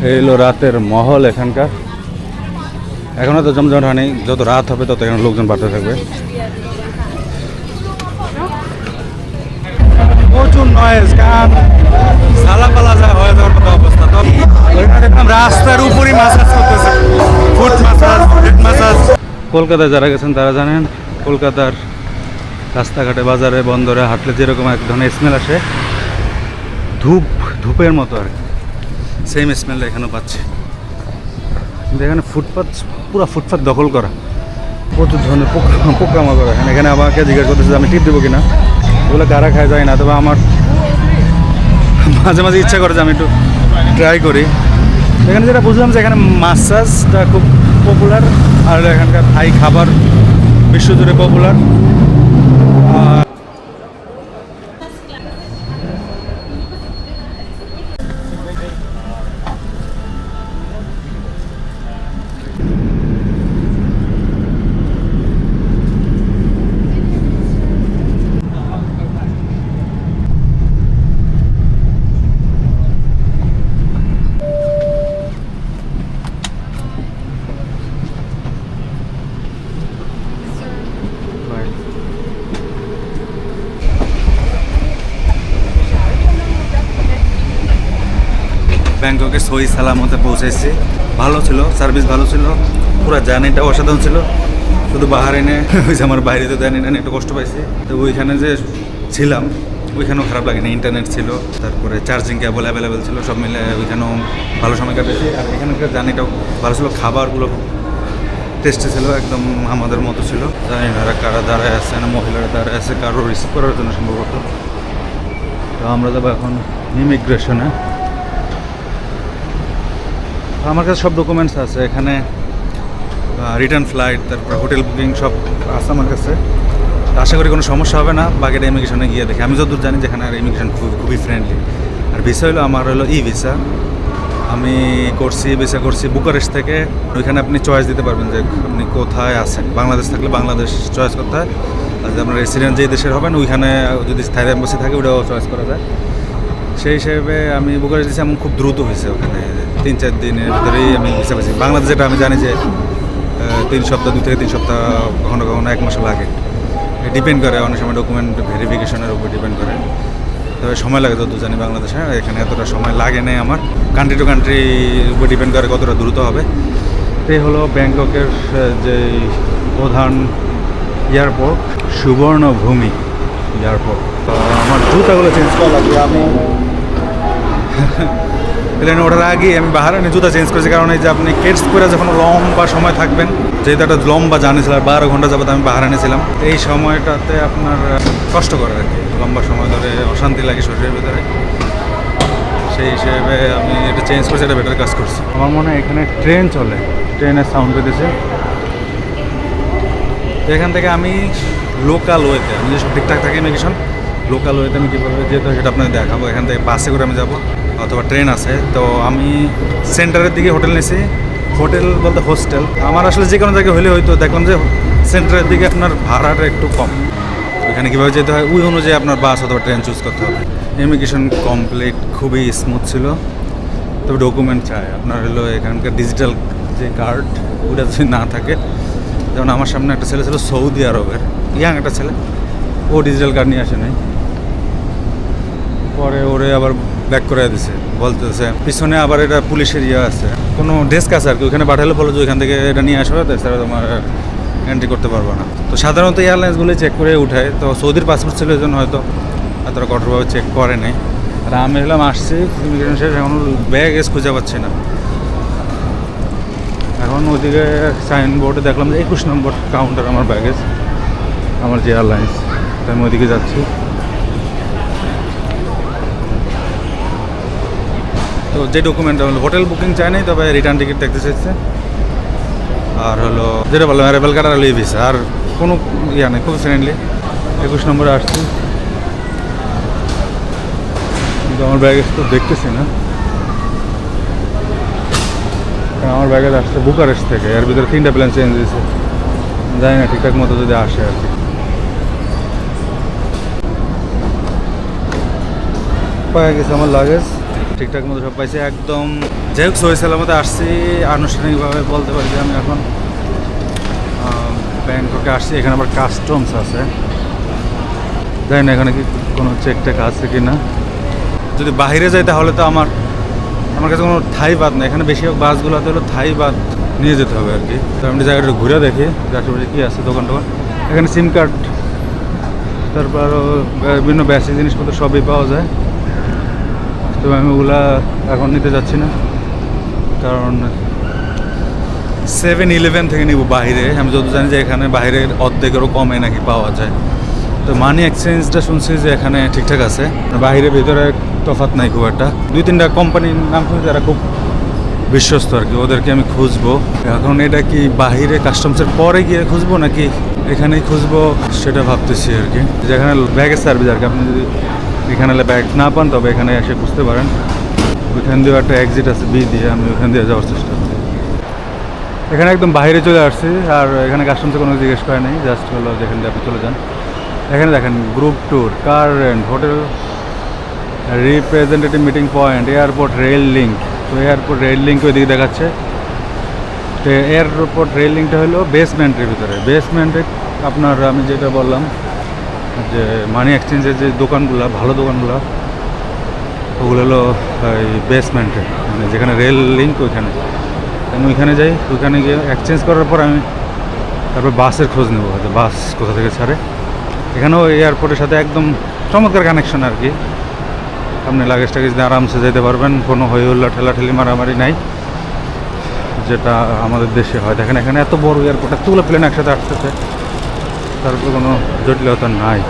এই হলো রাতের মহল এখানকার। এখনো তো জমজমাট হয়নি, যত রাত হবে তত এখানে লোকজন বাড়তে থাকবে। প্রচুর নয়েজ, কান সালাপালা যায় হয়ে যাওয়ার মতো অবস্থা। তো দেখলাম রাস্তার উপরই মাসাজ করতেছে, ফুট মাসাজ, হেড মাসাজ। কলকাতায় যারা গেছেন তারা জানেন, কলকাতার রাস্তাঘাটে, বাজারে, বন্দরে হাঁটলে যেরকম এক ধরনের স্মেল আসে, ধূপের মতো আর কি, সেম স্মেলটা এখানেও পাচ্ছি। কিন্তু এখানে ফুটপাথ, পুরো ফুটপাথ দখল করা, প্রচুর ধরনের পোকামাকড় এখানে। এখানে আমাকে জিজ্ঞাসা করতেছে যে আমি টিপ দেবো কিনা, ওগুলো কারা খায় যায় না, তবে আমার মাঝে মাঝে ইচ্ছা করে যে আমি একটু ট্রাই করি। এখানে যেটা বুঝলাম যে এখানে মাসাজটা খুব পপুলার, আর এখানকার থাই খাবার বিশ্বজুড়ে পপুলার। ব্যাংককে সহি সালামতে পৌঁছেছি। ভালো ছিল, সার্ভিস ভালো ছিল, পুরো জার্নিটাও অসাধারণ ছিল। শুধু বাহারাইনে ওই যে আমার বাইরে তো জানি না, একটু কষ্ট পাইছি। তো ওইখানে যে ছিলাম ওইখানেও খারাপ লাগেনি, ইন্টারনেট ছিল, তারপরে চার্জিং কেবল অ্যাভেলেবেল ছিল, সব মিলে ওইখানেও ভালো সময় কাটেছি। আর এখানকার জার্নিটাও ভালো ছিল, খাবারগুলো টেস্টি ছিল, একদম আমাদের মতো ছিল। জানি না কারা দাঁড়ায় আছে না, মহিলারা দাঁড়ায় আছে কারো রিসিভ করার জন্য সম্ভবত। তো আমরা যাবো এখন ইমিগ্রেশনে। আমার কাছে সব ডকুমেন্টস আছে এখানে, রিটার্ন ফ্লাইট, তারপরে হোটেল বুকিং সব আছে আমার কাছে। আশা করি কোনো সমস্যা হবে না। বাকিটা ইমিগ্রেশনে গিয়ে দেখি। আমি যতদূর জানি যেখানে ইমিগ্রেশন খুবই ফ্রেন্ডলি। আর ভিসা হলো আমার হলো ই ভিসা, আমি ভিসা করছি বুকারেস্ট থেকে। ওইখানে আপনি চয়েস দিতে পারবেন যে আপনি কোথায় আছেন। বাংলাদেশ থাকলে বাংলাদেশ চয়েস করতে হয়, আর যদি আপনার রেসিডেন্ট যেই দেশের হবেন ওইখানে যদি থাই এম্বাসি থাকে ওটাও চয়েস করা যায়। সেই হিসেবে আমি বুকারেস্ট দিয়েছি, এমন খুব দ্রুত হয়েছে। ওখানে 3-4 দিনের ভিতরেই আমি ভিসা পেয়েছি। বাংলাদেশ যেটা আমি জানি যে 2 থেকে 3 সপ্তাহ, কখনো কখনো 1 মাসও লাগে। ডিপেন্ড করে, অনেক সময় ডকুমেন্ট ভেরিফিকেশনের উপর ডিপেন্ড করে। তবে সময় লাগে যত জানি বাংলাদেশে, এখানে এতটা সময় লাগে নাই আমার। কান্ট্রি টু কান্ট্রির উপর ডিপেন্ড করে কতটা দ্রুত হবে। এই হলো ব্যাংককের যে প্রধান এয়ারপোর্ট, সুবর্ণভূমি এয়ারপোর্ট। আমার জুতাগুলো চেঞ্জ করা লাগবে। আমি প্লেনে ওঠার আগে আমি বাহারাইনে জুতা চেঞ্জ করেছি, কারণ এই যে আপনি কেটস করে যখন লম্বা সময় থাকবেন, যেহেতু একটা লম্বা জার্নি ছিল, 12 ঘন্টা যাবত আমি বাহারাইনে ছিলাম, এই সময়টাতে আপনার কষ্ট করে আর কি, লম্বা সময় ধরে অশান্তি লাগে শরীরের ভিতরে। সেই হিসেবে আমি এটা চেঞ্জ করেছি, এটা বেটার কাজ করছি। আমার মনে হয় এখানে ট্রেন চলে, ট্রেনের সাউন্ড পেতেছে। এখান থেকে আমি লোকাল ওয়েতে, আমি যে সব ঠিকঠাক থাকে ইমিগ্রেশন, লোকাল ওয়েতে আমি কীভাবে যেতে হয় সেটা আপনাদের দেখাবো। এখান থেকে বাসে করে আমি যাবো, অথবা ট্রেন আছে। তো আমি সেন্টারের দিকে হোটেল নিয়েছি, হোটেল বলতে হোস্টেল। আমার আসলে যে কোনো জায়গায় হলে হয়তো দেখলাম যে সেন্টারের দিকে আপনার ভাড়াটা একটু কম, ওইখানে কীভাবে যেতে হয় ওই অনুযায়ী আপনার বাস অথবা ট্রেন চুজ করতে হবে। ইমিগ্রেশন কমপ্লিট, খুবই স্মুথ ছিল। তবে ডকুমেন্ট চাই আপনার হলো এখানকার ডিজিটাল যে কার্ড, ওটা যদি না থাকে, যেমন আমার সামনে একটা ছেলে ছিল সৌদি আরবের, ইয়াং একটা ছেলে, ও ডিজিটাল কার্ড নিয়ে আসে নাই, পরে ওরে আবার ব্যাক করে দিছে, বলতেছে পিছনে আবার এটা পুলিশের ইয়ে আছে, কোনো ডেস্ক আছে আর কি, ওইখানে পাঠালে বলো যে ওইখান থেকে এটা নিয়ে আসবে, তাছাড়া তোমার এন্ট্রি করতে পারবো না। তো সাধারণত এয়ারলাইন্সগুলোই চেক করে উঠায়, তো সৌদির পাসপোর্ট ছিল এই জন্য হয়তো এতটা কঠোরভাবে চেক করে নেই। আর আমি এলাম আসছি ইমিগ্রেশন শেষ, এখন ব্যাগেজ খুঁজে পাচ্ছি না। এখন ওইদিকে সাইনবোর্ডে দেখলাম যে 21 নম্বর কাউন্টার আমার ব্যাগেজ, আমার যে এয়ারলাইন্স, তাই আমি ওইদিকে যাচ্ছি। তো যে ডকুমেন্ট হলো হোটেল বুকিং চাই নাই, তবে রিটার্ন টিকিট দেখতে চাইছে, আর হলো যেটা বললাম অ্যারাইভাল কার্ড আর লিভ ভিসা, আর কোনো ইয়া নেই, খুব ফ্রেন্ডলি। 21 নম্বরে আসছি, কিন্তু আমার ব্যাগেজ তো দেখতেছি না, আমার ব্যাগেজ আসছে বুকারেস্ট থেকে, এর ভিতরে 3টা প্লেন চেঞ্জ হয়েছে, জানি না ঠিকঠাক মতো যদি আসে আর কি। পাওয়া গেছে আমার লাগেজ, ঠিকঠাক মতো সব পাইছি একদম। যাই হোক সহি সালামতে আসছি, আনুষ্ঠানিকভাবে বলতে পারি যে আমি এখন ব্যাংককে আসছি। এখানে আবার কাস্টমস আছে, জানি না এখানে কি কোনো চেক টেক আছে কি না। যদি বাইরে যাই তাহলে তো আমার কাছে কোনো থাই বাদ নেই। এখানে বেশিরভাগ বাসগুলোতে হলো থাই বাদ নিয়ে যেতে হবে আর কি। তো আমি জায়গাটা ঘুরে দেখি যে আশেপাশে কী আছে দোকান টোকান। এখানে সিম কার্ড, তারপর বিভিন্ন বেসিক জিনিসপত্র সবই পাওয়া যায়। তো আমি ওগুলা এখন নিতে যাচ্ছি না, কারণ 7-11 থেকে নিব বাইরে। আমি যত জানি যে এখানে বাইরের অর্ধেকেরও কমে নাকি পাওয়া যায়। তো মানি এক্সচেঞ্জটা শুনছি যে এখানে ঠিকঠাক আছে, বাইরে ভেতরে তফাৎ নাই খুব একটা। 2-3টা কোম্পানির নাম শুনছি যারা খুব বিশ্বস্ত আর কি, ওদেরকে আমি খুঁজবো। এখন এটা কি বাইরে কাস্টমসের পরে গিয়ে খুঁজবো নাকি এখানেই খুঁজবো সেটা ভাবতেছি আর কি। যেখানে ব্যাগের সার্ভিস আর কি, আপনি যদি এখানে ব্যাগ না পান তবে এখানে এসে খুঁজতে পারেন। ওইখান দিয়েও একটা এক্সিট আছে বি দিয়ে, আমি ওইখান দিয়ে যাওয়ার চেষ্টা করি। এখানে একদম বাইরে চলে আসছি, আর এখানে কাস্টমসে কোনো জিজ্ঞেস করে নেই, জাস্ট হলো যেখান দিয়ে আপনি চলে যান। এখানে দেখেন group tour, car rent, hotel, representative meeting point, airport rail link. তো এয়ারপোর্ট রেল লিঙ্ক ওইদিকে দেখাচ্ছে। তো এয়ারপোর্ট রেল লিঙ্কটা হলো বেসমেন্টের ভিতরে। বেসমেন্টে আপনার আমি যেটা বললাম যে মানি এক্সচেঞ্জের যে দোকানগুলো, ভালো দোকানগুলো, ওগুলো হলো এই বেসমেন্টে, মানে যেখানে রেল লিঙ্ক ওইখানে। আমি ওইখানে যাই, ওইখানে গিয়ে এক্সচেঞ্জ করার পর আমি তারপর বাসের খোঁজ নেবো যে বাস কোথা থেকে ছাড়ে। এখানেও এয়ারপোর্টের সাথে একদম চমৎকার কানেকশন আর কি। আপনি লাগেজ টাগেজ দিয়ে আরামসে যেতে পারবেন, কোনো হইহুল্লা ঠেলাঠেলি মারামারি নাই, যেটা আমাদের দেশে হয়। দেখেন এখানে এত বড় এয়ারপোর্ট, এতগুলো প্লেন একসাথে আসতেছে, তারপর কোনো জটিলতা নাই।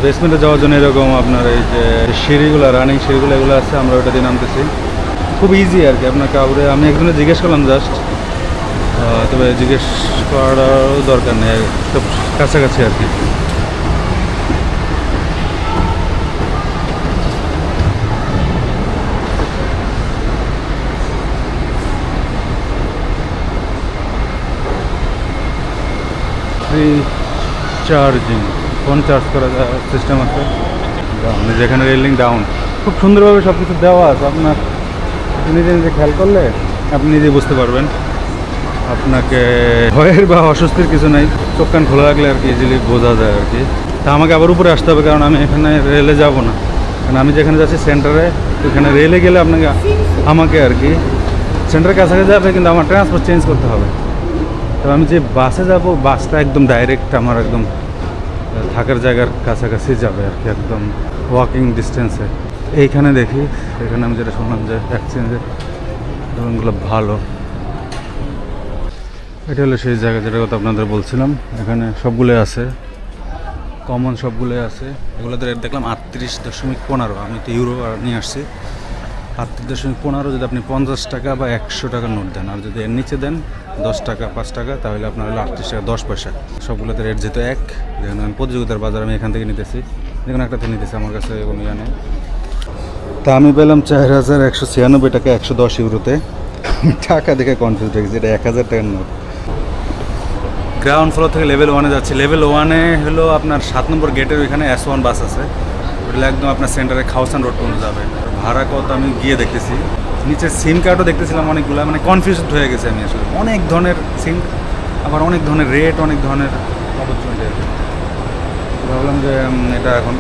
বেসমেন্টে যাওয়ার জন্য এরকম আপনার এই যে সিঁড়িগুলো, রানিং সিঁড়িগুলো এগুলো আছে, আমরা ওটা দিয়ে নামতেছি। খুব ইজি আর কি। আপনার কাউরে আমি একজনে জিজ্ঞেস করলাম জাস্ট, তবে জিজ্ঞেস করারও দরকার নেই, খুব কাছাকাছি আর কি। ফ্রি চার্জিং, ফোন চার্জ করার সিস্টেম আছে। ডাউন, যেখানে রেলিং ডাউন, খুব সুন্দরভাবে সব কিছু দেওয়া আছে। আপনার নিজে নিজে খেয়াল করলে আপনি নিজে বুঝতে পারবেন। আপনাকে ভয়ের বা অস্বস্তির কিছু নাই, চোখ কান খোলা রাখলে আর কি ইজিলি বোঝা যায় আর কি। তা আমাকে আবার উপরে আসতে হবে, কারণ আমি এখানে রেলে যাব না। কারণ আমি যেখানে যাচ্ছি সেন্টারে, ওইখানে রেলে গেলে আমাকে আর কি সেন্টারের কাছাকাছি যাবে, কিন্তু আমার ট্রান্সপোর্ট চেঞ্জ করতে হবে। তো আমি যে বাসে যাব, বাসটা একদম ডাইরেক্ট আমার একদম থাকার জায়গার কাছাকাছি যাবে আর কি, একদম ওয়াকিং ডিস্টেন্সে। এইখানে দেখি, এখানে আমি যেটা শুনলাম যে এক্সচেঞ্জের দোকানগুলো ভালো। এটা হলো সেই জায়গা যেটার কথা আপনাদের বলছিলাম। এখানে সবগুলোই আছে, কমন সবগুলোই আছে। এগুলোতে রেট দেখলাম 38.15। আমি তো ইউরো নিয়ে আসছি। 38.15 যদি আপনি 50 টাকা বা 100 টাকার নোট দেন, আর যদি এর নিচে দেন 10 টাকা 5 টাকা, তাহলে আপনার হলো 38 টাকা 10 পয়সা। সবগুলোতে রেট যেহেতু এক, যেখানে আমি প্রতিযোগিতার বাজার আমি এখান থেকে নিতেছি, যেখানে একটা থেকে নিতেছি, আমার কাছে কোনো ইয়ে নেই। তা আমি পেলাম 4196 টাকা 110 ইউরোতে। টাকা দেখে কনফিউজ হয়ে গেছে, এটা 1000 টাকার নোট। গ্রাউন্ড ফ্লোর থেকে লেভেল 1-এ যাচ্ছি। লেভেল 1-এ হলো আপনার 7 নম্বর গেটের ওইখানে S1 বাস আছে। ওটা একদম আপনার সেন্টারে খাওসান রোড পর্যন্ত যাবে। ভাড়া কত আমি গিয়ে দেখতেছি। নিচে সিম কার্ডও দেখতেছিলাম অনেকগুলো, মানে কনফিউজ হয়ে গেছে আমি আসলে। অনেক ধরনের সিম, আবার অনেক ধরনের রেট, অনেক ধরনের অপরচুনিটি আছে। ভাবলাম যে এটা এখন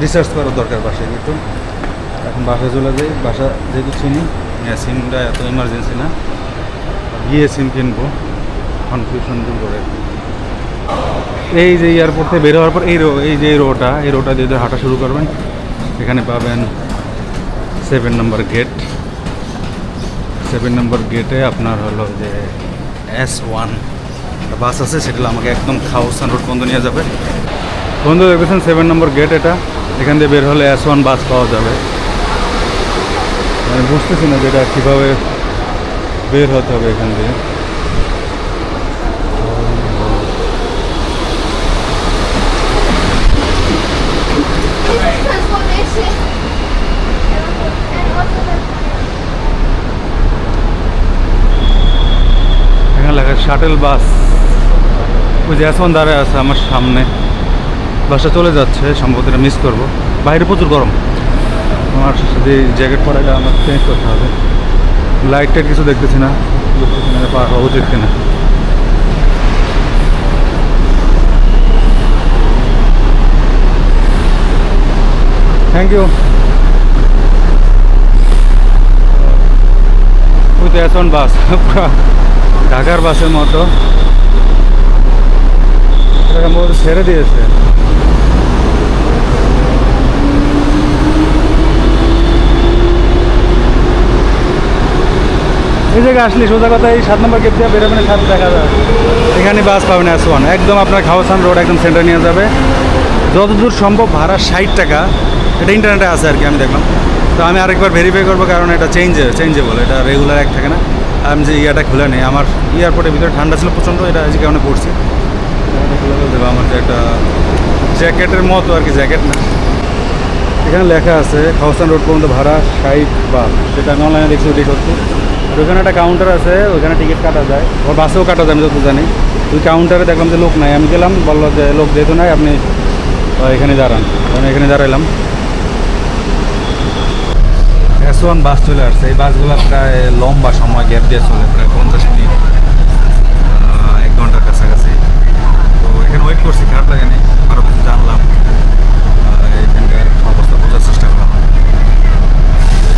রিসার্চ করার দরকার বাসায় একটু। এখন বাসায় চলে যাই, বাসা যেহেতু চিনি, সিমটা এত ইমার্জেন্সি না, গিয়ে সিম কিনবো, কনফিউশন দূর করে। এই যে এয়ারপোর্ট থেকে বের হওয়ার পর এই যে রোটা দিয়ে হাঁটা শুরু করবেন, এখানে পাবেন 7 নম্বর গেট। 7 নম্বর গেটে আপনার হলো যে S1 বাস আছে, সেটা আমাকে একদম খাওসান রোড পর্যন্ত নিয়ে যাবে। বন্ধু দেখেছেন 7 নম্বর গেট, এটা এখান দিয়ে বের হলে S1 বাস পাওয়া যাবে। আমি বুঝতেছি না যেটা কীভাবে বের হতে হবে এখান দিয়ে। এখানে লেখা শাটেল বাস, ওই যে এখন দাঁড়ায় আছে আমার সামনে, বাসটা চলে যাচ্ছে, সম্ভবত এটা মিস করবো। বাইরে প্রচুর গরম, আমার যদি জ্যাকেট পরালে আমার চেঞ্জ করতে হবে। লাইট টাইট কিছু দেখতেছি না, পার হওয়া উচিত কিনা। Thank you. ওই তো এখন বাস, ঢাকার বাসের মতো ছেড়ে দিয়েছে। এই জায়গায় আসলে সোজা কথা এই 7 নম্বর গেট দিয়ে বেরোবেন, 7 দেখা যায় এখানে বাস পাবেন S1, একদম আপনার খাওয়াসান রোড একদম সেন্টার নিয়ে যাবে। যতদূর সম্ভব ভাড়া 60 টাকা, এটা ইন্টারনেটে আছে আর কি, আমি দেখলাম। তো আমি আরেকবার ভেরিফাই করবো, কারণ এটা চেঞ্জেবল, এটা রেগুলার এক থাকে না। আমি যে ইয়াটা খুলে নেই, আমার এয়ারপোর্টের ভিতরে ঠান্ডা ছিল প্রচণ্ড, এটা যে কারণে পড়ছি। খুলে দেবো আমার যে একটা জ্যাকেটের মতো আর কি, জ্যাকেট না। এখানে লেখা আছে খাওয়াসান রোড পর্যন্ত ভাড়া 60 বাস, যেটা আমি অনলাইনে দেখছি ওটি সত্যি। আর ওখানে একটা কাউন্টার আছে, ওখানে টিকিট কাটা যায়, ওর বাসেও কাটা যায়, আমি যত জানি। ওই কাউন্টারে দেখলাম যে লোক নাই, আমি গেলাম, বললো যে লোক যেহেতু নাই আপনি এখানে দাঁড়ান। আমি এখানে দাঁড়াইলাম। S1 বাস চলে আসছে। এই বাসগুলো প্রায় লম্বা সময় গ্যাপ দিয়ে চলে, প্রায় 50 মিনিট, 1 ঘন্টার কাছাকাছি। তো এখানে ওয়েট করছি, খারাপ লাগেনি, আরও কিছু জানলাম, এখানকার অবস্থা বোঝার চেষ্টা করলাম।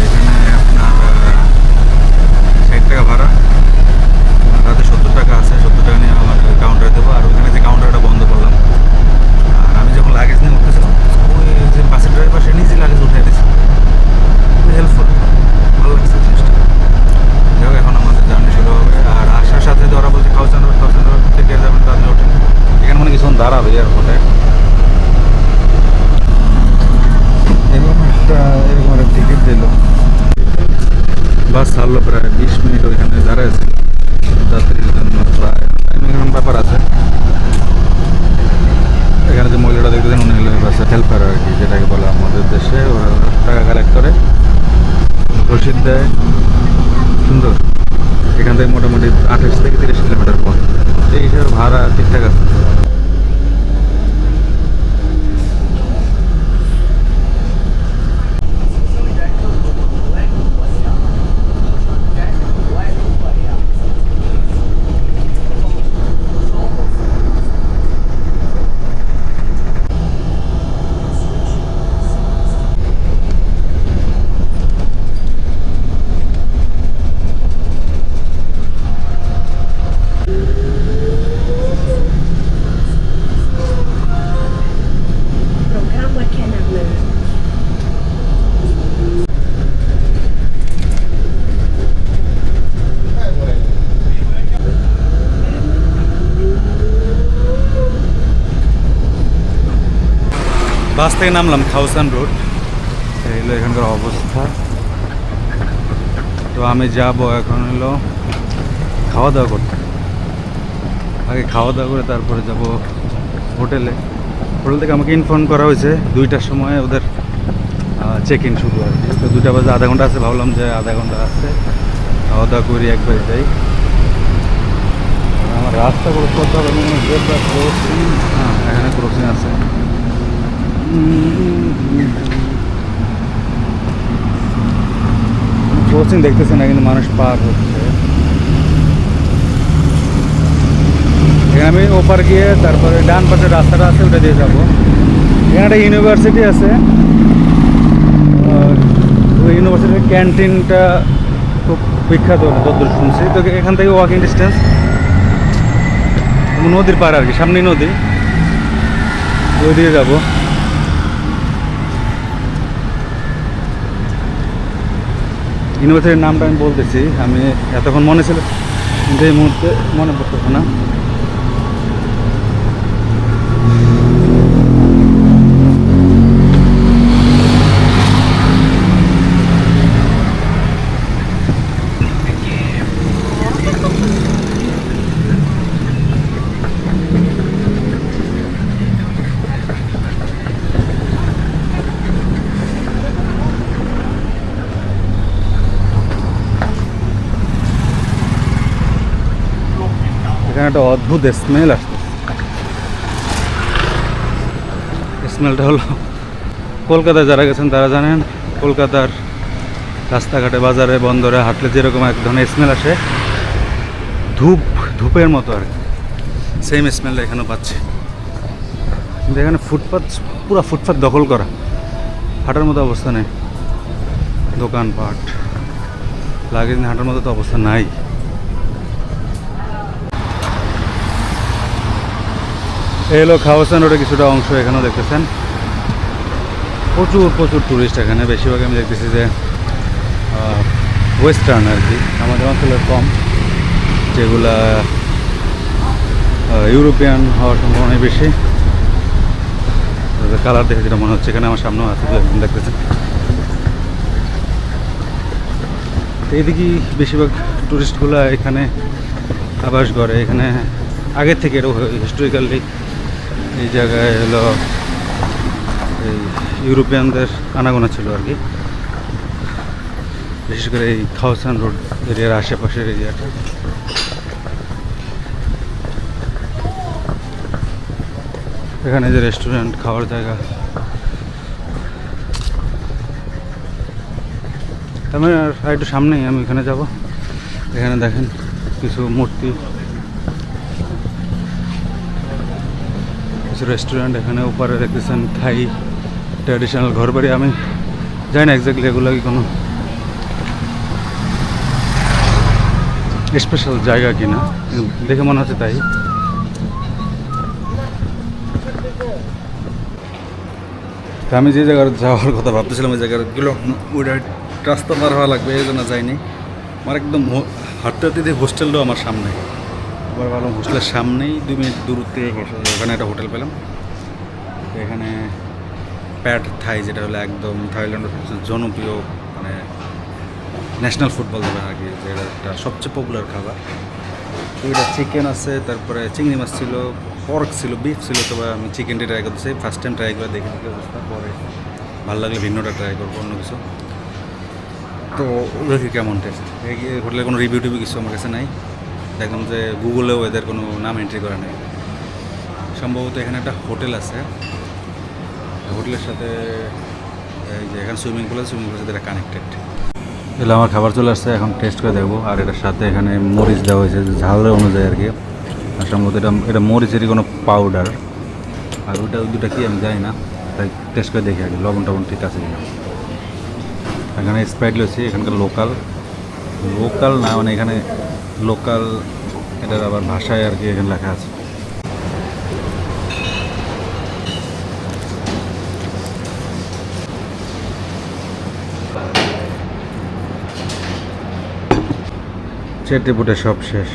এখানে আপনার 60 টাকা ভাড়া, রাতে 70 টাকা আছে, 70 টাকা নিয়ে আমার কাউন্টারে দেবো। আর ওখানে যে কাউন্টারটা বন্ধ করলাম, আর আমি যখন লাগেজ নিয়ে উঠতেছিলাম, ওই যে বাসের ড্রাইভার সে নিজে লাগেজ উঠে দিয়েছে, খুবই হেল্পফুল, ভালো লাগছে জিনিসটা। যাই হোক, এখন আমাদের জার্নি শুরু হবে। আর আসার সাথে ওরা বলছে খাওয়াসান রোড থেকে যাবেন, তাদের ওঠেন। এখানে মানে কিছুক্ষণ দাঁড়াবে এয়ারপোর্টে। এরকম একটা টিকিট দিল, বাস ছাড়লো, প্রায় 20 মিনিট ওইখানে দাঁড়াইছে যাত্রীর জন্য। প্রায় এরকম ব্যাপার আছে। এখানে যে মহিলাটা দেখতেছেন, উনি হলো বাসের হেল্পার আর কি, যেটাকে বলে আমাদের দেশে। ওরা টাকা কালেক্ট করে, রসিদ দেয়, সুন্দর। এখান থেকে মোটামুটি 28 থেকে 30 কিলোমিটার পর, এই হিসাবে ভাড়া ঠিকঠাক আছে। Programa Kenamler. বাস থেকে নামলাম খাওয়াসান রোড, এই হলো এখানকার অবস্থা। তো আমি যাব এখন হলো খাওয়া দাওয়া করতে। আগে খাওয়া দাওয়া করে তারপরে যাব হোটেলে। হোটেল থেকে আমাকে ইনফর্ম করা হয়েছে 2টার সময় ওদের চেক ইন শুরু আর কি। তো 2টা বাজে আধা ঘন্টা আছে, ভাবলাম যে আধা ঘন্টা আছে, খাওয়া দাওয়া করি, একবার যাই। আমার রাস্তা করে করতে হবে, ক্রসিং, হ্যাঁ এখানে ক্রসিং আছে। ক্রসিং দেখতেছে না, কিন্তু মানুষ পার হচ্ছে। এখানে আমি ওপার গিয়ে তারপরে ডান পাশে রাস্তাটা আছে, ওটা দিয়ে যাবো। এখানে একটা ইউনিভার্সিটি আছে, ওই ইউনিভার্সিটির ক্যান্টিনটা খুব বিখ্যাত যতদূর শুনছি। তো এখান থেকে ওয়াকিং ডিস্টেন্স, নদীর পাড় আর কি, সামনেই নদী, ওই দিয়ে যাবো। ইউনিভার্সিটির নামটা আমি বলতেছি, আমি এতক্ষণ মনে ছিল কিন্তু এই মুহূর্তে মনে পড়তেছে না। একটা অদ্ভুত স্মেল আসছে। স্মেলটা হলো, কলকাতায় যারা গেছেন তারা জানেন, কলকাতার রাস্তাঘাটে বাজারে বন্দরে হাঁটলে যেরকম এক ধরনের স্মেল আসে, ধূপের মতো আর কি, সেম স্মেলটা এখানেও পাচ্ছি। কিন্তু এখানে ফুটপাথ, পুরো ফুটপাথ দখল করা, হাঁটার মতো অবস্থা নেই। দোকানপাট লাগে, হাঁটার মতো তো অবস্থা নাই। এই হলো খাওয়াসান রোডে কিছুটা অংশ, এখানেও দেখতেছেন প্রচুর টুরিস্ট এখানে। বেশিরভাগ আমি দেখতেছি যে ওয়েস্টার্ন আর কি, আমাদের অঞ্চলের কম, যেগুলা ইউরোপিয়ান হওয়ার সম্ভাবনাই বেশি। কালার দেখে যেটা মনে হচ্ছে, এখানে আমার সামনেও আছে, একদম দেখতেছেন। এইদিকেই বেশিরভাগ টুরিস্টগুলো এখানে আবাস করে। এখানে আগের থেকে এরকম হিস্টোরিক্যালি এই জায়গায় হলো এই ইউরোপিয়ানদের আনাগোনা ছিল আর কি, বিশেষ করে এই খাওয়াসান রোড এরিয়ার আশেপাশের এরিয়াটা। এখানে যে রেস্টুরেন্ট, খাওয়ার জায়গা, আমি আর একটু সামনেই, আমি এখানে যাব। এখানে দেখেন কিছু মূর্তি, কিছু রেস্টুরেন্ট। এখানে উপরে দেখতেছেন থাই ট্র্যাডিশনাল ঘরবাড়ি। আমি জানি না এক্স্যাক্টলি এগুলো কি কোনো স্পেশাল জায়গা কিনা, দেখে মনে হচ্ছে তাই। তা আমি যে জায়গায় যাওয়ার কথা ভাবতেছিলাম, ওই জায়গাগুলো ওইটা রাস্তা পার হওয়া লাগবে, এই জন্য যাইনি। আমার একদম হাঁটতে হাঁটতে হোস্টেলটাও আমার সামনে, আবার ভাবলাম হোস্টেলের সামনেই 2 মিনিট দূরত্বে ওখানে একটা হোটেল পেলাম। তো এখানে প্যাড থাই, যেটা হলো একদম থাইল্যান্ডের সবচেয়ে জনপ্রিয়, মানে ন্যাশনাল ফুটবল দেবে আর কি, যেটা একটা সবচেয়ে পপুলার খাবার। তো এটা চিকেন আছে, তারপরে চিংড়ি মাছ ছিল, পর্ক ছিল, বিফ ছিল। তবে আমি চিকেনটা ট্রাই করতেছি, ফার্স্ট টাইম ট্রাই করে দেখে দেখে অবস্থা, পরে ভালো লাগলে ভিন্নটা ট্রাই করবো, অন্য কিছু। তো দেখি কেমন টেস্ট। এই হোটেলের কোনো রিভিউ টিভিউ কিছু আমার কাছে নাই, দেখলাম যে গুগলেও এদের কোনো নাম এন্ট্রি করা নেই। সম্ভবত এখানে একটা হোটেল আছে, হোটেলের সাথে এই যে এখানে সুইমিং পুল আছে, সুইমিং পুলের সাথে এটা কানেক্টেড। এগুলো আমার খাবার চলে আসছে, এখন টেস্ট করে দেখবো। আর এটার সাথে এখানে মরিচ দেওয়া হয়েছে ঝালের অনুযায়ী আর কি। আর সম্ভবত এটা মরিচেরই কোনো পাউডার, আর ওই দুটা কি আমি জানি না, তাই টেস্ট করে দেখি আগে লবণ টবণ ঠিক আছে কিনা। এখানে স্প্রাইট লইছি, এখানকার লোকাল না, মানে এখানে লোকাল, এটার আবার ভাষায় আর কি এখানে লেখা আছে। চেটে পুটে সব শেষ,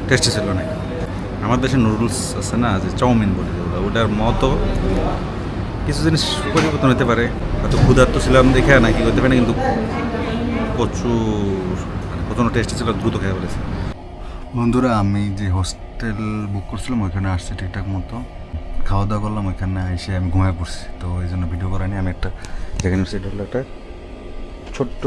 টেস্টি ছিল না। আমার দেশে নুডলস আছে না, যে চাউমিন বলে যেগুলো, ওটার মতো কিছু জিনিস পরিবর্তন হতে পারে। হয়তো ক্ষুধার্ত ছিলাম দেখে না কি করতে পারে, কিন্তু প্রচুর টেস্টি ছিল, দ্রুত খেয়ে ফেলেছে। বন্ধুরা, আমি যে হোস্টেল বুক করছিলাম ওইখানে আসছি ঠিকঠাক মতো, খাওয়া দাওয়া করলাম, ওইখানে এসে আমি ঘুমায় পড়ছি। তো এই জন্য ভিডিও করানি। আমি একটা যেখানে সেটা হলো একটা ছোট্ট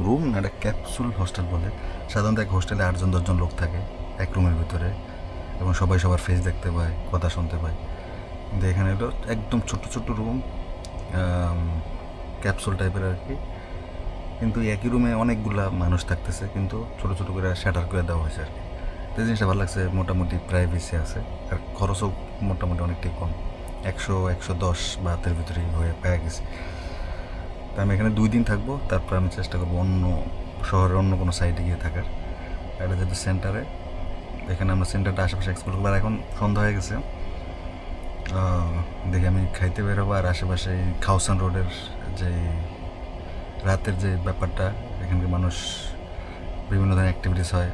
রুম না, একটা ক্যাপসুল হোস্টেল বলে। সাধারণত এক হোস্টেলে 8 জন 10 জন লোক থাকে এক রুমের ভিতরে, এবং সবাই সবার ফেস দেখতে পায়, কথা শুনতে পায়। কিন্তু এখানে হলো একদম ছোট্ট রুম, ক্যাপসুল টাইপের আর কি। কিন্তু একই রুমে অনেকগুলা মানুষ থাকতেছে, কিন্তু ছোটো করে শ্যাটার করে দেওয়া হয়েছে আর কি। তো এই জিনিসটা ভালো লাগছে, মোটামুটি প্রাইভেসি আছে, আর খরচও মোটামুটি অনেকটাই কম, 100-110 বা হাতের ভিতরেই হয়ে পেয়ে গেছে। তো আমি এখানে 2 দিন থাকবো, তারপর আমি চেষ্টা করবো অন্য শহরের অন্য কোনো সাইডে গিয়ে থাকার। এটা যেহেতু সেন্টারে, এখানে আমরা সেন্টারটা আশেপাশে এক্সপ্লোর করবো। আর এখন সন্ধ্যা হয়ে গেছে, দেখি আমি খাইতে বেরোবো। আর আশেপাশে খাওসান রোডের যে রাতের যে ব্যাপারটা, এখানকার মানুষ বিভিন্ন ধরনের অ্যাক্টিভিটিস হয়,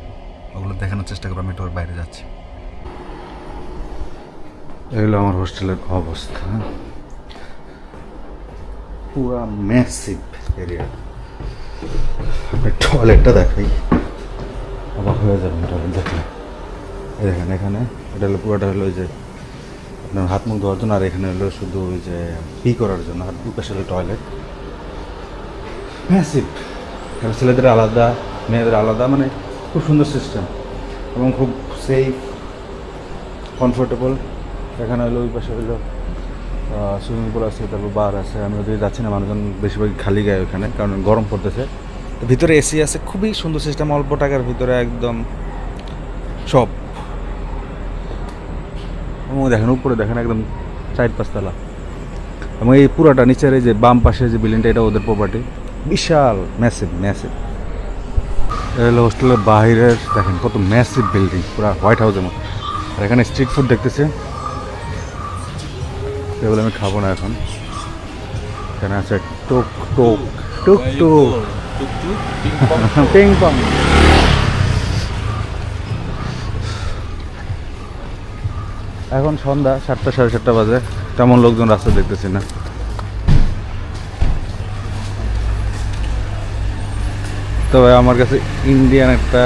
ওগুলো দেখানোর চেষ্টা করবো। আমি একটু বাইরে যাচ্ছি। এগুলো আমার হোস্টেলের অবস্থা, পুরা ম্যাসিভ এরিয়া। আপনি টয়লেটটা দেখাই, অবাক হয়ে যাবেন টয়লেট দেখলে। দেখেন এখানে এটা হলো পুরোটা হলো ওই যে আপনার হাত মুখ ধোয়ার জন্য, আর এখানে হলো শুধু ওই যে পি করার জন্য। আর দুই পাশে হলো টয়লেট, ম্যাসিভ। ছেলেদের আলাদা, মেয়েদের আলাদা, মানে খুব সুন্দর সিস্টেম। এবং খুব সেফ কমফোর্টেবল। এখানে হলো ওই পাশে হলো সুইমিং পুল আছে, তারপর বার আছে। আমি ওদিকে যাচ্ছি না, মানুষজন বেশিরভাগ খালি গায়ে ওখানে, কারণ গরম পড়তেছে। তো ভিতরে এসি আছে, খুবই সুন্দর সিস্টেম, অল্প টাকার ভিতরে একদম সব। এবং দেখেন উপরে দেখেন একদম 4-5 তলা, এবং এই পুরাটা নিচের এই যে বাম পাশে যে বিল্ডিংটা, এটা ওদের প্রপার্টি, বিশাল ম্যাসিভ ম্যাসিভ। এটা হলো হোস্টেলের বাইরের, দেখেন কত ম্যাসিভ বিল্ডিং, পুরা হোয়াইট হাউসের মতো। আর এখানে স্ট্রিট ফুড দেখতেছে, এগুলো আমি খাবো না এখন। এখানে আছে টুক টুক টুক টুক পিং পং। এখন সন্ধ্যা 7টা 7:30 বাজে, তেমন লোকজন রাস্তা দেখতেছি না। তবে আমার কাছে ইন্ডিয়ান একটা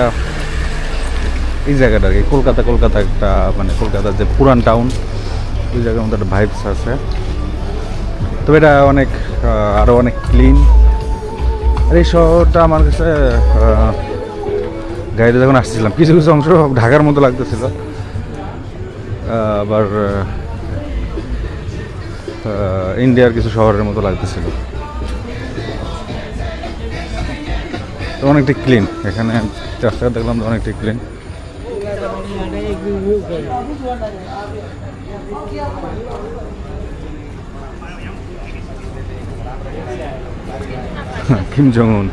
এই জায়গাটা আর কি, কলকাতা একটা, মানে কলকাতার যে পুরান টাউন, ওই জায়গার মধ্যে একটা ভাইবস আছে। তবে এটা অনেক আরও অনেক ক্লিন। আর এই শহরটা আমার কাছে গাড়িতে যখন আসছিলাম কিছু কিছু অংশ ঢাকার মতো লাগতেছিল, আবার ইন্ডিয়ার কিছু শহরের মতো লাগতেছিল। তো অনেকটা ক্লিন এখানে, রাস্তাঘাট দেখলাম তো অনেকটা ক্লিন। কিম জং উন।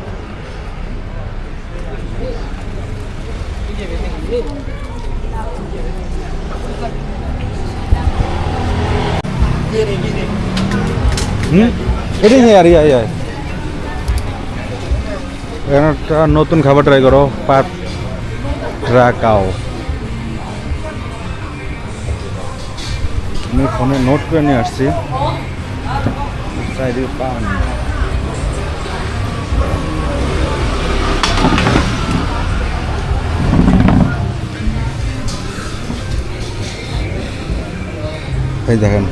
এটাই আর ইয়া এখানে একটা নতুন খাবার ট্রাই করো, পাট রাকাও। আমি ফোনে নোট করে নিয়ে আসছি। পান এই দেখেন,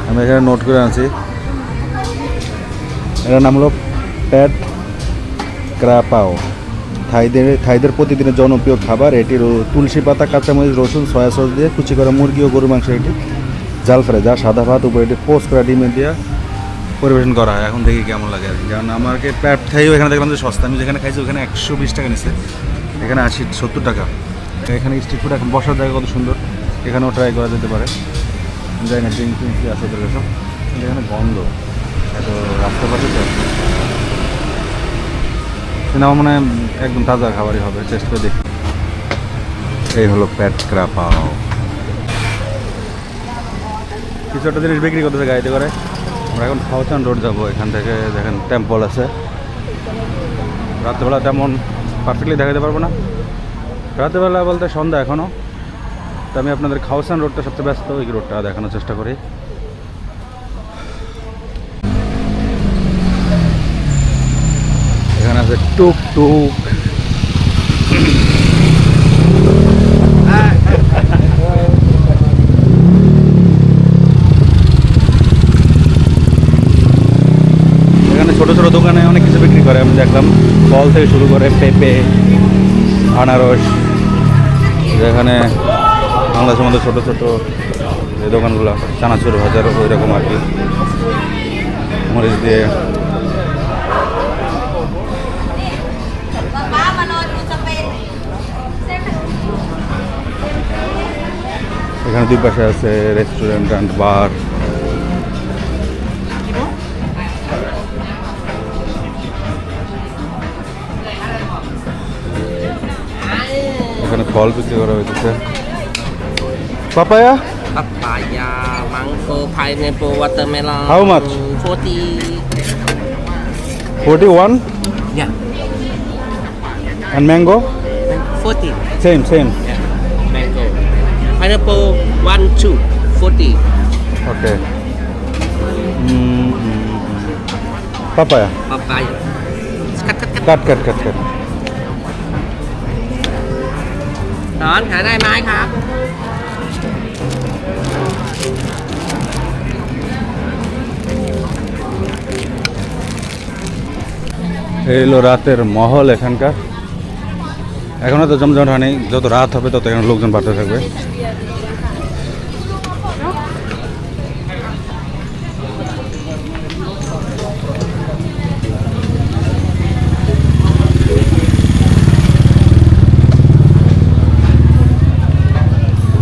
আমি এখানে নোট করে আনছি। এটার নাম হলো প্যাট ক্রাপাও। থাইদের প্রতিদিনের জনপ্রিয় খাবার। এটি তুলসী পাতা, কাঁচামরিচ, রসুন, সয়া সস দিয়ে কুচি করা মুরগি ও গরু মাংস এটি জাল ফ্রাই, যা সাদা ভাত উপরে এটি পোস্ট করা ডিমে দিয়ে পরিবেশন করা হয়। এখন দেখি কেমন লাগে আর কি, কারণ আমাকে প্যাট থাইও এখানে দেখলাম যে সস্তা। আমি যেখানে খাইছি ওখানে 120 টাকা নিচ্ছে, এখানে 70 টাকা। এখানে স্ট্রিট ফুড এখন বসার জায়গা কত সুন্দর, এখানেও ট্রাই করা যেতে পারে। যাই না ড্রিঙ্ক কি আছে ওদের কাছে, এখানে গন্ধ এত রাস্তার পাশে তো, কিন্তু আমার মনে হয় একদম তাজা খাবারই হবে, টেস্ট করে দেখি। এই হলো প্যাট ক্রাপাও। কিছু একটা জিনিস বিক্রি করতেছে গাড়িতে করে। আমরা এখন খাওয়াচান রোড যাবো, এখান থেকে দেখেন টেম্পল আছে। রাত্রেবেলা তেমন পারফেক্টলি দেখাতে পারবো না, রাত্রেবেলা বলতে সন্ধ্যা এখনও। তো আমি আপনাদের খাওয়াচান রোডটা সবচেয়ে ব্যস্ত, ওই রোডটা দেখানোর চেষ্টা করি। এখানে আছে টুক টুক, এখানে ছোট ছোট দোকানে অনেক কিছু বিক্রি করে। আমি দেখলাম ফল থেকে শুরু করে পেঁপে, আনারস। যেখানে বাংলাদেশের মধ্যে ছোটো ছোটো যে দোকানগুলো, চানাচুর ভাজার ওই রকম আর কি, মরিচ দিয়ে। এখানে দুই পাশে আছে রেস্টুরেন্ট অ্যান্ড বার। এখানে ফল বিক্রি করা হয়েছে। Papaya? Papaya, mango, pineapple, watermelon. How much? 40. 41? Yeah. And mango? 40. Same. Yeah. Mango. Pineapple, 1, 2. 40. Okay. Papaya? Papaya. Cut. Cut. ถอนขายได้ไหมครับ এই হলো রাতের মহল এখানকার। এখনও তো জমজমাট হয়নি, যত রাত হবে তত এখানে লোকজন বাড়তে থাকবে।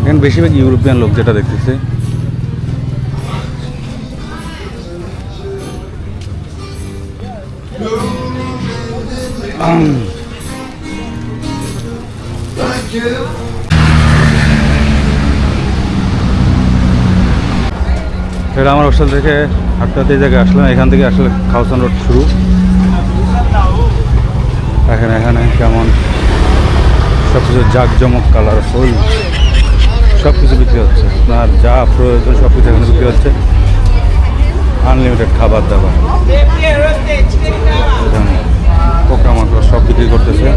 এখানে বেশিরভাগ ইউরোপিয়ান লোক যেটা দেখতেছি। এটা আমার হোস্টেল থেকে হাঁটতে হাঁটতে এই জায়গায় আসলাম। এখান থেকে আসলে খাওসান রোড শুরু। এখানে কেমন সব কিছু জাঁকজমক, কালারফুল সব কিছু বিক্রি হচ্ছে। আপনার যা প্রয়োজন সব কিছু এখানে বিক্রি হচ্ছে। আনলিমিটেড খাবার দাবার, পোকামাকড় সব বিক্রি করতেছে।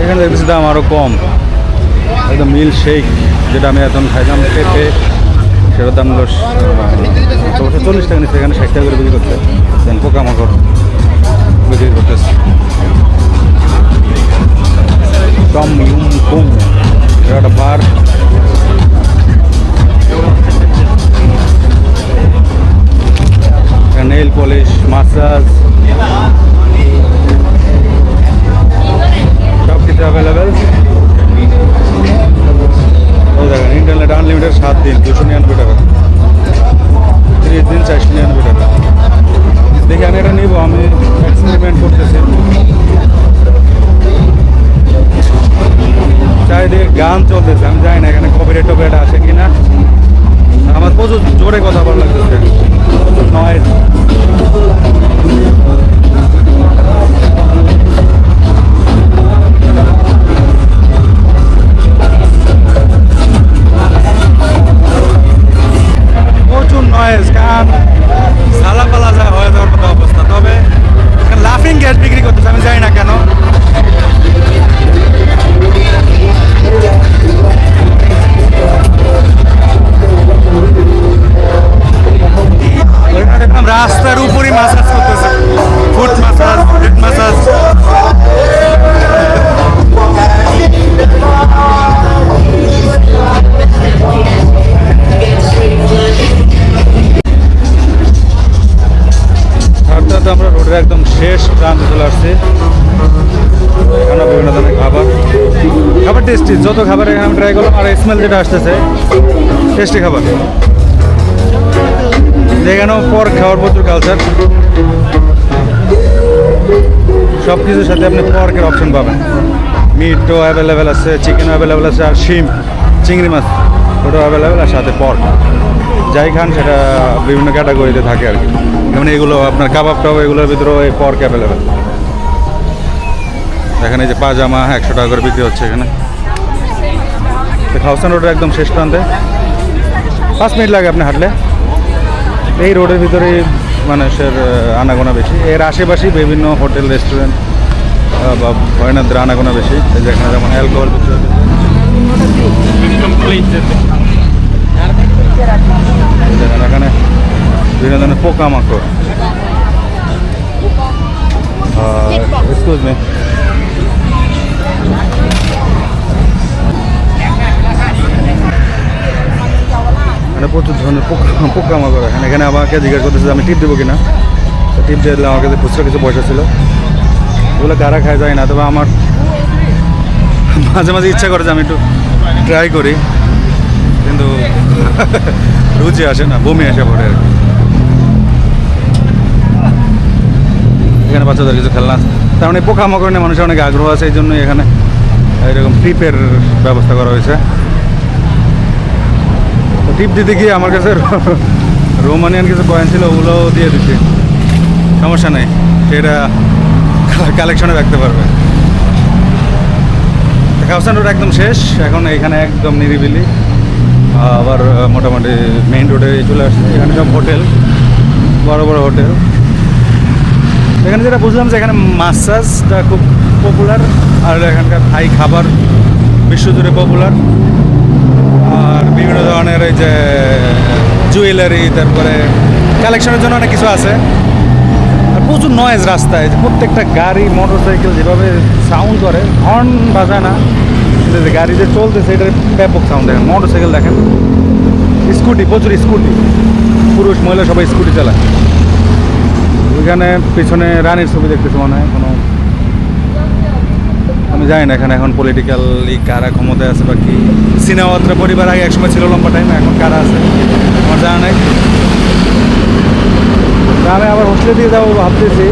এখানে দেখতেছি দাম আরও কম, একদম মিল শেক যেটা আমি এখন খাইলাম পেঁপে, সেটার দাম হলো 40 টাকা নিচ্ছে, এখানে 60 টাকা করে বিক্রি করতে। দেন পোকামাকড় বিক্রি করতেছে। কম কম এটা একটা বার। নেইল পলিশ, মাসাজ সব কিছু অ্যাভেলেবেল। ওই দেখেন ইন্টারনেট আনলিমিটেড 7 দিন 299 টাকা, 30 দিন 499 টাকা। দেখি আমি এটা নিব, আমি এক্সপেরিমেন্ট করতেছি। চারিদিকে গান চলতেছে, আমি জানি না এখানে কপিরাইট টপিরাইট আছে কিনা। আমার প্রচুর জোরে কথা বলা লাগতেছে, নয়েজ। প্রচুর নয়েজ, কান সালা পালা যায় হয়ে যাওয়ার মতো অবস্থা। তবে লাফিং গ্যাস বিক্রি করতেছে, আমি জানি না কেন। রাস্তার উপরই মাসাজ করতেছে, ফুট মাসাজ, হেড মাসাজ। অর্থাৎ আমরা রোডের একদম শেষ প্রান্তে চলে আসছি। এখানে বিভিন্ন ধরনের খাবার টেস্টি, যত খাবার এখানে ট্রাই করলাম। আর স্মেল যেটা আসতেছে টেস্টি খাবার। এখানেও পর্ক খাওয়ার প্রচুর কালচার, সব কিছুর সাথে আপনি পর্কের অপশন পাবেন। মিটও অ্যাভেলেবেল আছে, চিকেনও অ্যাভেলেবেল আছে, আর শিম চিংড়ি মাছ ওটাও অ্যাভেলেবেল, আর সাথে পর্ক। যাই খান সেটা বিভিন্ন ক্যাটাগরিতে থাকে আর কি। যেমন এগুলো আপনার কাবাবটাও, এগুলোর ভিতরেও এই পর্ক অ্যাভেলেবেল। এখানে যে পাজামা 100 টাকা করে বিক্রি হচ্ছে এখানে। খাওসান রোডের একদম শেষ প্রান্তে, 5 মিনিট লাগে আপনি হাঁটলে। এই রোডের ভিতরে মানুষের আনাগোনা বেশি। এর আশেপাশেই বিভিন্ন হোটেল, রেস্টুরেন্ট বা ভয়নাদের আনাগোনা বেশি। যেখানে যেমন অ্যালকোহল বিক্রি হচ্ছে। এখানে বিভিন্ন ধরনের পোকামাকড়। এক্সকিউজ মি, এখানে প্রচুর ধরনের পোকামাকড়। এখানে আমাকে জিজ্ঞাসা করতেছে আমি টিপ দেবো কিনা। টিপ দিয়ে দিলে আমার কাছে খুচরো কিছু পয়সা ছিল, ওগুলো কারা খায় যায় না। তবে আমার মাঝে মাঝে ইচ্ছা করে যে আমি একটু ট্রাই করি, কিন্তু রুচি আসে না, বমি আসে পড়ে আর কি। এখানে বাচ্চাদের কিছু খেলনা আছে, তার মানে পোকামাকড় নিয়ে মানুষের অনেক আগ্রহ আছে, এই জন্যই এখানে এরকম টিপের ব্যবস্থা করা হয়েছে। টিপ দিতে গিয়ে আমার কাছে রোমানিয়ান কিছু কয়েন ছিল, ওগুলোও দিয়ে দিচ্ছি, সমস্যা নেই, সেটা কালেকশনে রাখতে পারবে। খাওসান রোড একদম শেষ, এখন এখানে একদম নিরিবিলি। আবার মোটামুটি মেইন রোডে চলে আসছে। এখানে সব হোটেল, বড় বড় হোটেল। এখানে যেটা বুঝলাম যে এখানে মাসাজটা খুব পপুলার, আর এখানকার থাই খাবার বিশ্বজুড়ে পপুলার। আর বিভিন্ন ধরনের এই যে জুয়েলারি, তারপরে কালেকশনের জন্য অনেক কিছু আছে। আর প্রচুর নয়েজ রাস্তায়, যে প্রত্যেকটা গাড়ি মোটর সাইকেল যেভাবে সাউন্ড করে, হর্ন বাজায় না, কিন্তু যে গাড়ি যে চলতেছে এটার ব্যাপক সাউন্ড। দেখেন মোটর সাইকেল, দেখেন স্কুটি, প্রচুর স্কুটি, পুরুষ মহিলা সবাই স্কুটি চালায়। ওইখানে পিছনে রানীর ছবি দেখতেছে মনে হয় কোনো, আমি জানি না এখানে এখন পলিটিক্যালি কারা ক্ষমতায় আছে বা কি। সিনেমাত্রা পরিবার আগে একসময় ছিল লম্বা টাইম, এখন কারা আছে আমার জানা নাই। তা আমি আবার হোস্টেলে দিয়ে যাবো ভাবতেছি।